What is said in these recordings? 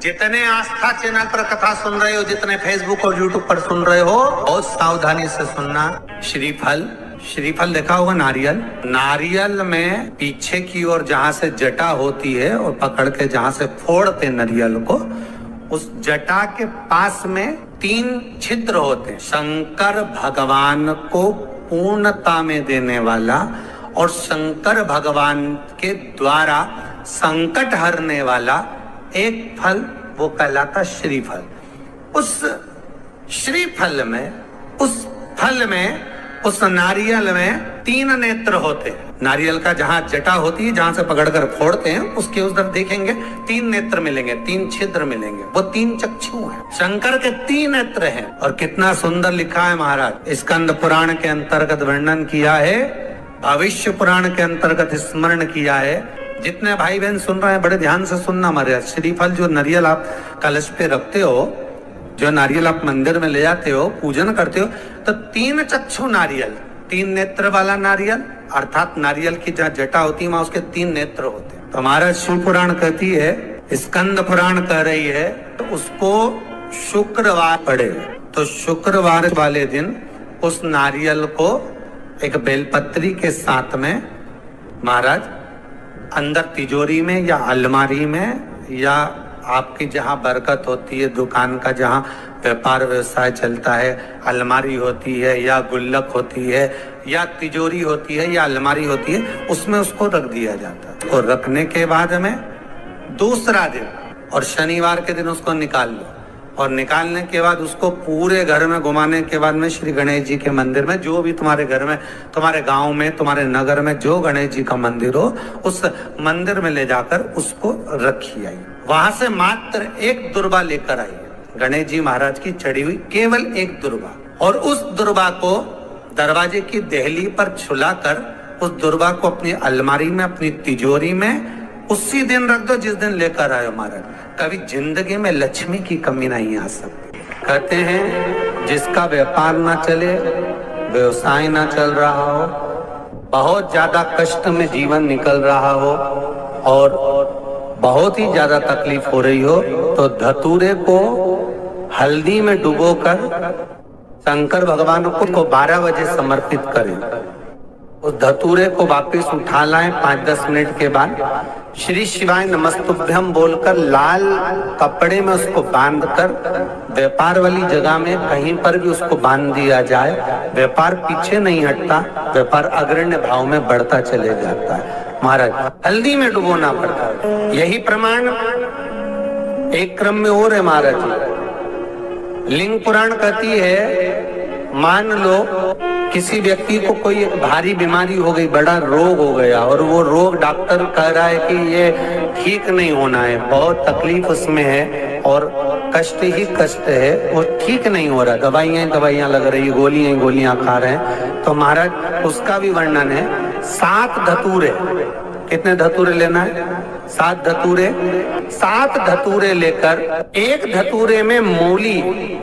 जितने आस्था चैनल पर कथा सुन रहे हो, जितने फेसबुक और यूट्यूब पर सुन रहे हो, बहुत सावधानी से सुनना। श्रीफल देखा होगा, नारियल में पीछे की ओर जहां से जटा होती है और पकड़ के जहां से फोड़ते नारियल को, उस जटा के पास में 3 छिद्र होते हैं। शंकर भगवान को पूर्णता में देने वाला और शंकर भगवान के द्वारा संकट हरने वाला एक फल, वो कहलाता श्रीफल। उस श्रीफल में, उस फल में, उस नारियल में 3 नेत्र होते हैं। नारियल का जहां जटा होती है, जहां से पकड़कर फोड़ते हैं, उसके उस तरफ देखेंगे 3 नेत्र मिलेंगे, 3 छिद्र मिलेंगे, वो 3 चक्षु हैं। शंकर के 3 नेत्र हैं। और कितना सुंदर लिखा है महाराज, स्कंद पुराण के अंतर्गत वर्णन किया है, भविष्य पुराण के अंतर्गत स्मरण किया है। जितने भाई बहन सुन रहे हैं बड़े ध्यान से सुनना महाराज। श्रीफल जो नारियल आप कलश पे रखते हो, जो नारियल आप मंदिर में ले जाते हो, पूजन करते हो, तो 3 चक्षु नारियल, 3 नेत्र वाला नारियल, अर्थात नारियल की जहाँ जटा होती है वहां उसके 3 नेत्र होते हैं। तो महाराज शिव पुराण कहती है, स्कंद पुराण कह रही है, तो उसको शुक्रवार पड़े, तो शुक्रवार वाले दिन उस नारियल को एक बेलपत्री के साथ में महाराज अंदर तिजोरी में या अलमारी में, या आपकी जहां बरकत होती है, दुकान का जहां व्यापार व्यवसाय चलता है, अलमारी होती है या गुल्लक होती है या तिजोरी होती है या अलमारी होती है, उसमें उसको रख दिया जाता है। और रखने के बाद में दूसरा दिन और शनिवार के दिन उसको निकाल लो, और निकालने के बाद उसको पूरे घर में घुमाने के बाद में श्री गणेश जी के मंदिर में, जो भी तुम्हारे घर में, तुम्हारे गांव में, तुम्हारे नगर में जो गणेश जी का मंदिर हो, उस मंदिर में ले जाकर उसको रखी आई। वहां से मात्र 1 दुर्बा लेकर आई, गणेश जी महाराज की चढ़ी हुई केवल 1 दुर्बा, और उस दुर्बा को दरवाजे की देहली पर छुलाकर उस दुर्बा को अपनी अलमारी में, अपनी तिजोरी में उसी दिन रख दो जिस दिन लेकर आए महाराज। कभी जिंदगी में लक्ष्मी की कमी नहीं आ सकती। कहते हैं जिसका व्यापार ना चले, व्यवसाय ना चल रहा हो, बहुत ज्यादा कष्ट में जीवन निकल रहा हो और बहुत ही ज्यादा तकलीफ हो रही हो, तो धतूरे को हल्दी में डुबोकर शंकर भगवान को 12 बजे समर्पित करें। उस धतूरे को वापस उठा लाएं 5-10 मिनट के बाद, श्री शिवाय नमस्तुभ्यम बोलकर लाल कपड़े में उसको बांधकर व्यापार वाली जगह में कहीं पर भी उसको बांध दिया जाए। व्यापार पीछे नहीं हटता, व्यापार अग्रण्य भाव में बढ़ता चले जाता है। महाराज हल्दी में डुबोना पड़ता है। यही प्रमाण एक क्रम में और है महाराज। लिंग पुराण कहती है, मान लो किसी व्यक्ति को कोई एक भारी बीमारी हो गई, बड़ा रोग हो गया, और वो रोग डॉक्टर कह रहा है कि ये ठीक नहीं होना है, बहुत तकलीफ उसमें है और कष्ट ही कष्ट है, वो ठीक नहीं हो रहा, दवाइयां लग रही, गोलियां खा रहे हैं। तो महाराज उसका भी वर्णन है। 7 धतूरे, कितने धतूरे लेना है? 7 धतूरे। 7 धतूरे लेकर, एक धतूरे में मूली,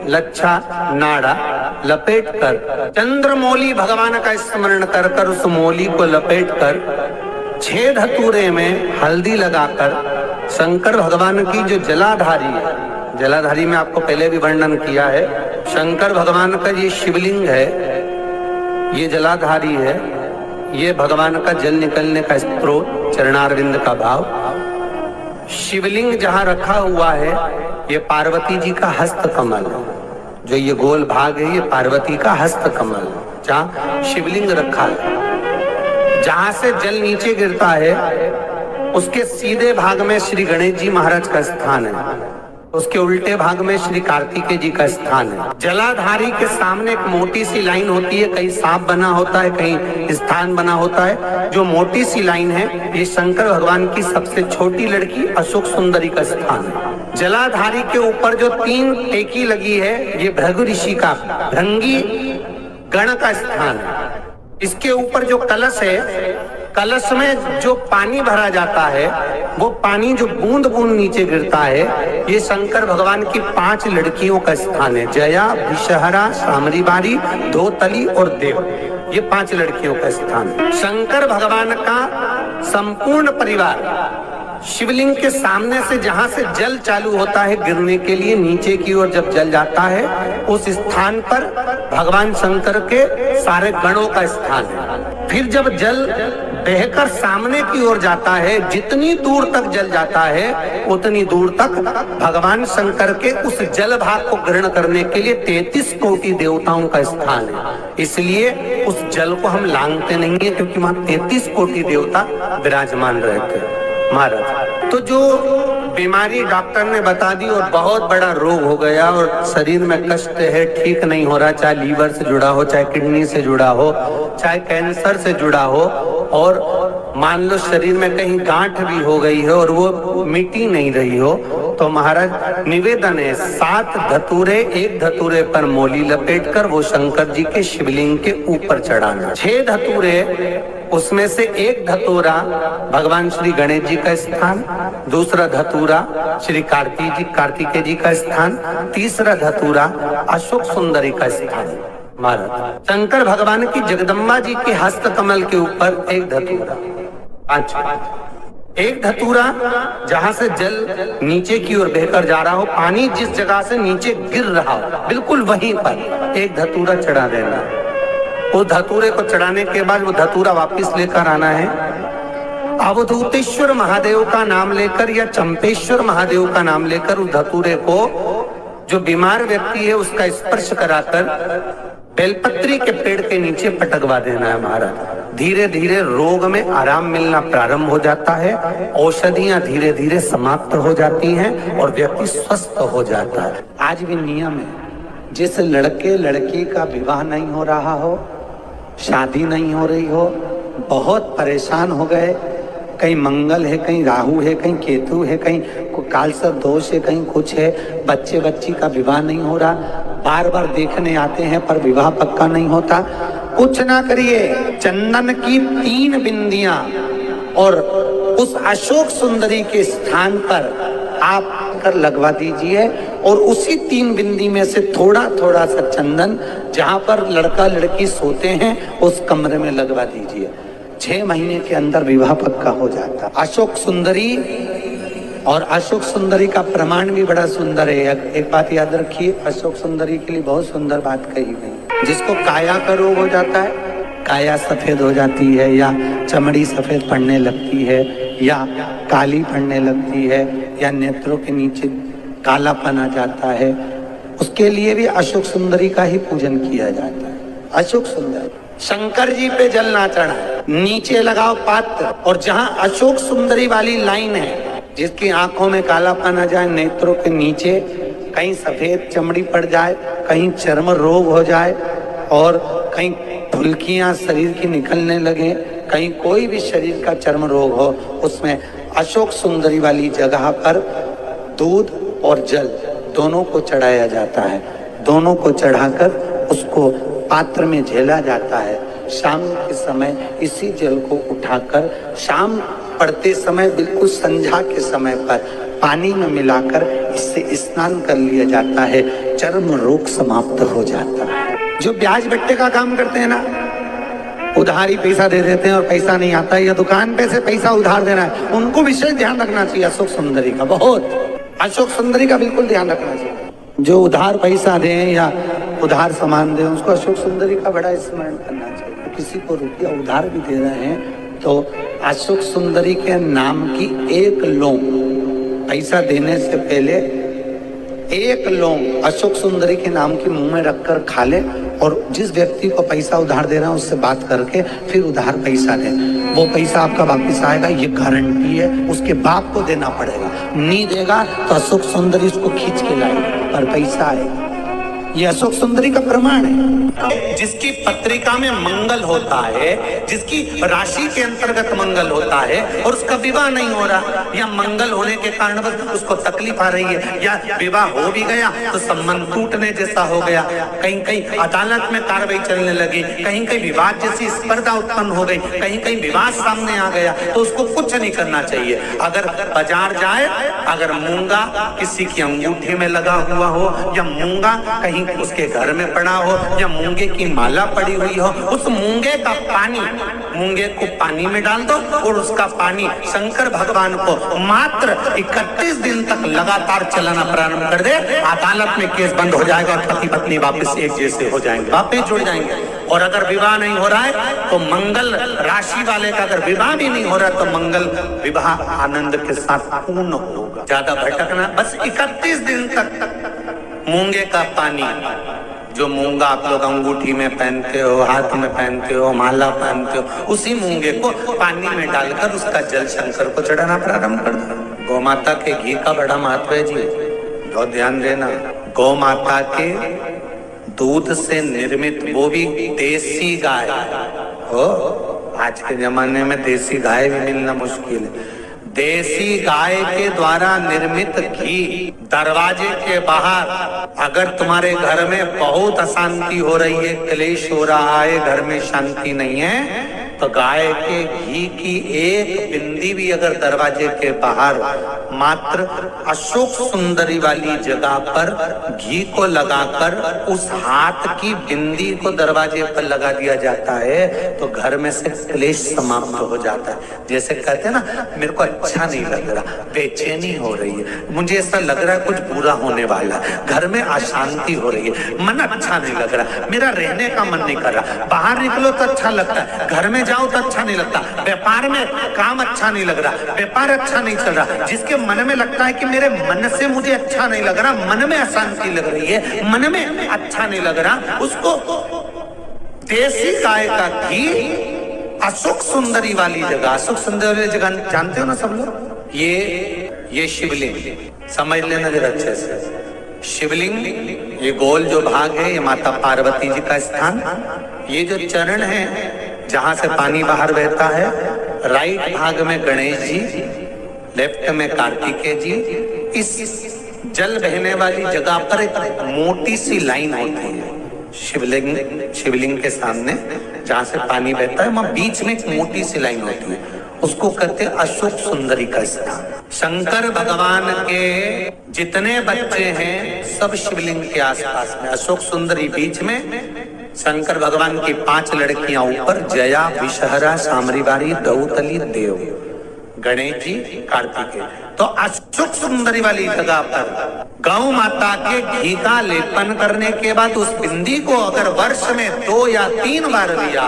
लच्छा, नाड़ा लपेट कर, चंद्रमौली भगवान का स्मरण कर कर उस मौली को लपेट कर, 6 धतूरे में हल्दी लगाकर शंकर भगवान की जो जलाधारी है, जलाधारी में आपको पहले भी वर्णन किया है, शंकर भगवान का ये शिवलिंग है, ये जलाधारी है, ये भगवान का जल निकलने का स्रोत, चरणारविंद का भाव। शिवलिंग जहां रखा हुआ है, ये पार्वती जी का हस्त कमल, जो ये गोल भाग है, ये पार्वती का हस्त कमल, जहां शिवलिंग रखा है। जहां से जल नीचे गिरता है, उसके सीधे भाग में श्री गणेश जी महाराज का स्थान है, उसके उल्टे भाग में श्री कार्तिकेय जी का स्थान है। जलाधारी के सामने एक मोटी सी लाइन होती है, कहीं सांप बना होता है, कहीं स्थान बना होता है। जो मोटी सी लाइन है, ये शंकर भगवान की सबसे छोटी लड़की अशोक सुंदरी का स्थान है। जलाधारी के ऊपर जो 3 टेकी लगी है, ये भृगु ऋषि का, भृंगी गण का स्थान है। इसके ऊपर जो कलश है, कलश में जो पानी भरा जाता है, वो पानी जो बूंद बूंद नीचे गिरता है, ये शंकर भगवान की 5 लड़कियों का स्थान है। जया, विषहरा, सामरीबारी, धोतली और देव, ये 5 लड़कियों का स्थान है। शंकर भगवान का संपूर्ण परिवार शिवलिंग के सामने से जहां से जल चालू होता है गिरने के लिए नीचे की ओर जब जल जाता है, उस स्थान पर भगवान शंकर के सारे गणों का स्थान है। फिर जब जल बहकर सामने की ओर जाता है, जितनी दूर तक जल जाता है उतनी दूर तक भगवान शंकर के उस जल भाग को ग्रहण करने के लिए 33 कोटि देवताओं का स्थान है। इसलिए उस जल को हम लांघते नहीं है, क्योंकि वहां 33 कोटि देवता विराजमान रहते हैं महाराज। तो जो बीमारी डॉक्टर ने बता दी और बहुत बड़ा रोग हो गया और शरीर में कष्ट है, ठीक नहीं हो रहा, चाहे लीवर से जुड़ा हो, चाहे किडनी से जुड़ा हो, चाहे कैंसर से जुड़ा हो, और मान लो शरीर में कहीं गांठ भी हो गई है और वो मिटी नहीं रही हो, तो महाराज निवेदन है 7 धतूरे, एक धतूरे पर मोली लपेटकर वो शंकर जी के शिवलिंग के ऊपर चढ़ाना। 6 धतूरे, उसमें से एक धतूरा भगवान श्री गणेश जी का स्थान, दूसरा धतूरा श्री कार्तिकेय जी का स्थान, तीसरा धतूरा अशोक सुंदरी का स्थान। महाराज शंकर भगवान की जगदम्बा जी के हस्त कमल के ऊपर एक धतूरा। एक धतूरा जहां से जल नीचे की ओर बहकर जा रहा हो, पानी जिस जगह से नीचे गिर रहा हो बिल्कुल वहीं पर एक धतूरा चढ़ा देना। उस धतूरे को चढ़ाने के बाद वो धतूरा वापस लेकर आना है। अवधूतेश्वर महादेव का नाम लेकर या चंपेश्वर महादेव का नाम लेकर उस धतूरे को जो बीमार व्यक्ति है उसका स्पर्श कराकर बेलपत्री के पेड़ के नीचे पटकवा देना है महाराज। धीरे धीरे रोग में आराम मिलना प्रारंभ हो जाता है, औषधियां धीरे धीरे समाप्त हो जाती हैं और व्यक्ति स्वस्थ हो जाता है। आज भी नियम है, जिस लड़के लड़की का विवाह नहीं हो रहा हो, शादी नहीं हो रही हो, बहुत परेशान हो गए, कहीं मंगल है, कहीं राहु है, कहीं केतु है, कहीं कालसर्प दोष है, कहीं कुछ है, बच्चे बच्ची का विवाह नहीं हो रहा, बार बार देखने आते हैं पर विवाह पक्का नहीं होता, कुछ ना करिए, चंदन की 3 बिंदियां और उस अशोक सुंदरी के स्थान पर आप कर लगवा दीजिए और उसी 3 बिंदी में से थोड़ा थोड़ा सा चंदन जहां पर लड़का लड़की सोते हैं उस कमरे में लगवा दीजिए। 6 महीने के अंदर विवाह पक्का हो जाता। अशोक सुंदरी और अशोक सुंदरी का प्रमाण भी बड़ा सुंदर है। एक बात याद रखिए, अशोक सुंदरी के लिए बहुत सुंदर बात कही गई। जिसको काया का रोग हो जाता है, काया सफेद हो जाती है या चमड़ी सफेद पड़ने लगती है या काली पड़ने लगती है या नेत्रों के नीचे कालापन आ जाता है, उसके लिए भी अशोक सुंदरी का ही पूजन किया जाता है। अशोक सुंदरी शंकर जी पे जल ना चढ़ा, नीचे लगाओ पात्र और जहां अशोक सुंदरी वाली लाइन है, जिसकी आंखों में कालापन आ जाए, नेत्रों के नीचे कहीं सफेद चमड़ी पड़ जाए, कहीं चर्म रोग हो जाए और कहीं फुल्कियां शरीर की निकलने लगे, कहीं कोई भी शरीर का चर्म रोग हो, उसमें अशोक सुंदरी वाली जगह पर दूध और जल दोनों को चढ़ाया जाता है। दोनों को चढ़ाकर उसको पात्र में झेला जाता है। शाम के समय इसी जल को उठाकर शाम पड़ते समय बिल्कुल संध्या के समय पर पानी में मिलाकर इससे स्नान कर लिया जाता है। चर्म रोग समाप्त हो जाता है। जो ब्याज बट्टे का काम करते हैं ना, उधारी पैसा दे देते हैं और पैसा नहीं आता है या दुकान पे से पैसा उधार देना है, उनको विशेष ध्यान रखना चाहिए अशोक सुंदरी का। बहुत अशोक सुंदरी का बिल्कुल ध्यान रखना चाहिए। जो उधार पैसा दें या उधार सामान दें, उसको अशोक सुंदरी का बड़ा स्मरण करना चाहिए। किसी को रुपया उधार भी दे रहे हैं तो अशोक सुंदरी के नाम की 1 लौंग, पैसा देने से पहले 1 लौंग अशोक सुंदरी के नाम की मुंह में रखकर खा ले और जिस व्यक्ति को पैसा उधार दे रहा है उससे बात करके फिर उधार पैसा दे। वो पैसा आपका वापस आएगा, ये गारंटी है। उसके बाप को देना पड़ेगा, नहीं देगा तो अशोक सुंदरी उसको खींच के लाएगी पर पैसा आएगा। ये अशोक सुंदरी का प्रमाण है। जिसकी पत्रिका में मंगल होता है, जिसकी राशि के अंतर्गत मंगल होता है और उसका विवाह नहीं हो रहा या मंगल होने के कारण उसको तकलीफ आ रही है या विवाह हो भी गया तो संबंध टूटने जैसा हो गया, कहीं कहीं अदालत में कार्रवाई चलने लगी, कहीं कहीं विवाद जैसी स्पर्धा उत्पन्न हो गई, कहीं कहीं विवाद सामने आ गया, तो उसको कुछ नहीं करना चाहिए। अगर बाजार जाए, अगर मूंगा किसी की अंगूठी में लगा हुआ हो, या मूंगा कहीं उसके घर में पड़ा हो, या मूंगे की माला पड़ी हुई हो, उस मूंगे का पानी, मूंगे को पानी में डाल दो और उसका पानी शंकर भगवान को मात्र 31 दिन तक लगातार चलाना प्रारंभ कर दे, अदालत में केस बंद हो जाएगा, पति पत्नी वापस एक जैसे हो जाएंगे, वापस जुड़ जाएंगे। और अगर विवाह नहीं हो रहा है तो मंगल राशि वाले का अगर विवाह भी नहीं हो रहा तो मंगल विवाह आनंद के साथ पूर्ण होगा। ज्यादा भटकना, बस 31 दिन तक मूंगे का पानी, जो मूंगा आप लोग अंगूठी में पहनते हो, हाथ में पहनते हो, माला पहनते हो, उसी मूंगे को पानी में डालकर उसका जल शंकर को चढ़ाना प्रारंभ कर दो। गौ माता के घी का बड़ा महत्व है जी, बहुत ध्यान देना। गौ माता के दूध से निर्मित, वो भी देसी गाय हो, आज के जमाने में देसी गाय भी मिलना मुश्किल है। देसी गाय के द्वारा निर्मित घी दरवाजे के बाहर, अगर तुम्हारे घर में बहुत अशांति हो रही है, क्लेश हो रहा है, घर में शांति नहीं है, तो गाय के घी की एक बिंदी भी अगर दरवाजे के बाहर मात्र अशोक सुंदरी वाली जगह पर घी को लगाकर उस हाथ की बिंदी को दरवाजे पर लगा दिया जाता है तो घर में से क्लेश समाप्त हो जाता है। जैसे कहते हैं ना, मेरे को अच्छा नहीं लग रहा, बेचैनी हो रही है, मुझे ऐसा लग रहा है कुछ बुरा होने वाला है, घर में अशांति हो रही है, मन अच्छा नहीं लग रहा, मेरा रहने का मन नहीं कर रहा, बाहर निकलो तो अच्छा लगता है, घर में जाओ तो अच्छा नहीं लगता, व्यापार में काम अच्छा नहीं लग रहा, व्यापार अच्छा नहीं चल रहा, जिसके मन में लगता है कि मेरे मन से मुझे अच्छा नहीं लग रहा, मन में अशांति लग रही है, मन में अच्छा नहीं लग रहा, उसको देसी गाय का घी अशोक सुंदरी वाली जगह, अशोक सुंदरी वाली जगह जानते हो ना सब लोग, ये शिवलिंग समझ लेना जरा अच्छे से। शिवलिंग, ये गोल जो भाग है, ये माता पार्वती जी का स्थान, ये जो चरण है जहां से पानी बाहर बहता है, राइट भाग में गणेश जी, लेफ्ट में कार्तिकेय जी। इस जल बहने वाली जगह पर एक मोटी सी लाइन होती है शिवलिंग के सामने, जहां से पानी बहता है, वहां बीच में एक मोटी सी लाइन होती है, उसको कहते हैं अशोक सुंदरी का स्थान। शंकर भगवान के जितने बच्चे हैं सब शिवलिंग के आसपास में, अशोक सुंदरी बीच में, शंकर भगवान की 5 लड़कियां ऊपर, जया, विषहरा, सामरीवारी, दौतली, देव, गणेश जी, कार्तिकेय। तो अशोक सुंदरी वाली जगह पर गौ माता के घी का लेपन करने के बाद उस बिंदी को अगर वर्ष में 2 या 3 बार लिया,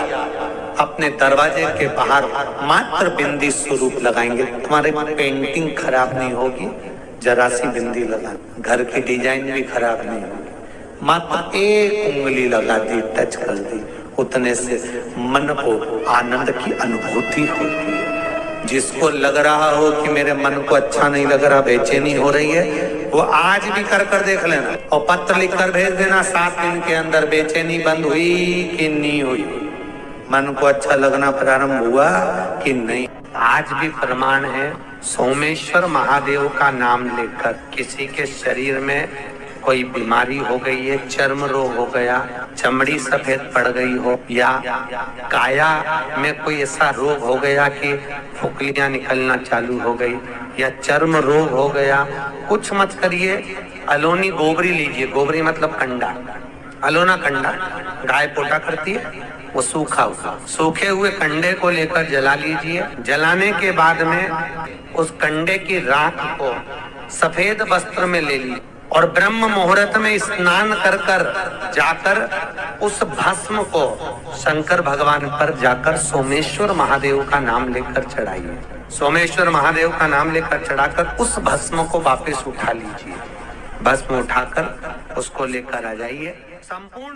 अपने दरवाजे के बाहर मात्र बिंदी स्वरूप लगाएंगे, तुम्हारे पेंटिंग खराब नहीं होगी, जरा सी बिंदी लगा, घर की डिजाइन भी खराब नहीं होगी, मात्र एक उंगली लगा दी, टच कर दी, उतने से मन को आनंद की अनुभूति होती है। जिसको लग रहा हो कि मेरे मन को अच्छा नहीं लग रहा, बेचैनी हो रही है, वो आज भी कर देख लेना और पत्र लिख कर भेज देना, 7 दिन के अंदर बेचैनी बंद हुई कि नहीं हुई, मन को अच्छा लगना प्रारंभ हुआ कि नहीं। आज भी प्रमाण है, सोमेश्वर महादेव का नाम लेकर किसी के शरीर में कोई बीमारी हो गई है, चर्म रोग हो गया, चमड़ी सफेद पड़ गई हो, या काया में कोई ऐसा रोग हो गया कि फुकलियां निकलना चालू हो गई, या चर्म रोग हो गया, कुछ मत करिए, अलोनी गोबरी लीजिए, गोबरी मतलब कंडा, अलोना कंडा गाय पोटा करती है, वो सूखे हुए कंडे को लेकर जला लीजिए। जलाने के बाद में उस कंडे की राख को सफेद वस्त्र में ले लीजिए और ब्रह्म मुहूर्त में स्नान कर जाकर उस भस्म को शंकर भगवान पर जाकर सोमेश्वर महादेव का नाम लेकर चढ़ाइए। सोमेश्वर महादेव का नाम लेकर चढ़ाकर उस भस्म को वापस उठा लीजिए। भस्म उठाकर उसको लेकर आ जाइए। संपूर्ण